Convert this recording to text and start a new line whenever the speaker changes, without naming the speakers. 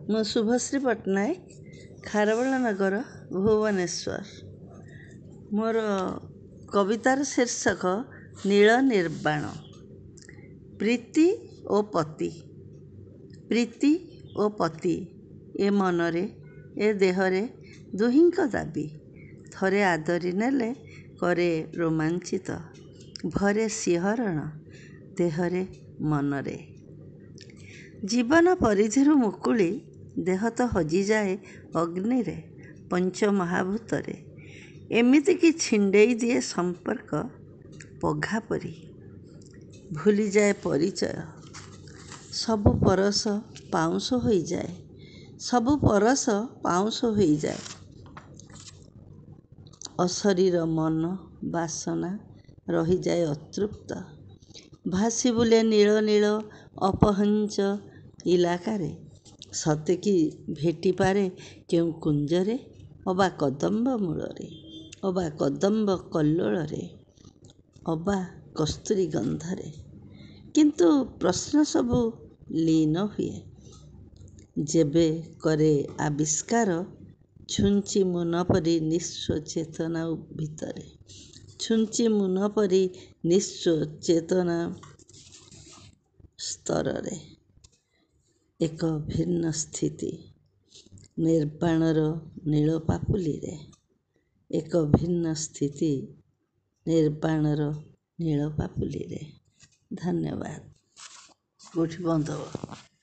ମୁଁ ଶୁଭଶ୍ରୀ ପଟ୍ଟନାୟକ, ଖାରବେଳ ନଗର, ଭୁବନେଶ୍ୱର। ମୋର କବିତାର ଶୀର୍ଷକ ନୀଳ ନିର୍ବାଣ। ପ୍ରୀତି ଓ ପତି। ପ୍ରୀତି ଓ ପତି ଏ ମନରେ ଏ ଦେହରେ ଦୁହିଁଙ୍କ ଦାବି। ଥରେ ଆଦରି ନେଲେ କରେ ରୋମାଞ୍ଚିତ, ଭରେ ଶିହରଣ ଦେହରେ ମନରେ। ଜୀବନ ପରିଧିରୁ ମୁକୁଳି ଦେହ ତ ହଜିଯାଏ ଅଗ୍ନିରେ ପଞ୍ଚମହାଭୂତରେ। ଏମିତିକି ଛିଣ୍ଡେଇ ଦିଏ ସମ୍ପର୍କ ପଘା ପରି। ଭୁଲିଯାଏ ପରିଚୟ, ସବୁ ପରଶ ପାଉଁଶ ହୋଇଯାଏ। ସବୁ ପରଶ ପାଉଁଶ ହୋଇଯାଏ। ଅଶରୀର ମନ ବାସନା ରହିଯାଏ ଅତୃପ୍ତ। ଭାସି ବୁଲେ ନୀଳ ନୀଳ ଅପହଞ୍ଚ ଇଲାକାରେ। ସତେକି ଭେଟିପାରେ କେଉଁ କୁଞ୍ଜରେ ଅବା କଦମ୍ବ ମୂଳରେ, ଅବା କଦମ୍ବ କଲ୍ଲୋଳରେ, ଅବା କସ୍ତୁରୀ ଗନ୍ଧରେ। କିନ୍ତୁ ପ୍ରଶ୍ନ ସବୁ ଲୀନ ହୁଏ ଯେବେ କରେ ଆବିଷ୍କାର ଛୁଞ୍ଚି ମୁନ ପରି ନିଃସ୍ୱ ଚେତନା ଭିତରେ। ଛୁଞ୍ଚି ମୁନ ପରି ନିଃସ୍ୱ ଚେତନା ସ୍ତରରେ। ଏକ ଭିନ୍ନ ସ୍ଥିତି ନିର୍ବାଣର ନୀଳ ପାପୁଲିରେ। ଏକ ଭିନ୍ନ ସ୍ଥିତି ନିର୍ବାଣର ନୀଳ ପାପୁଲିରେ। ଧନ୍ୟବାଦ। କେଉଁଠି ବନ୍ଦ ହେବ?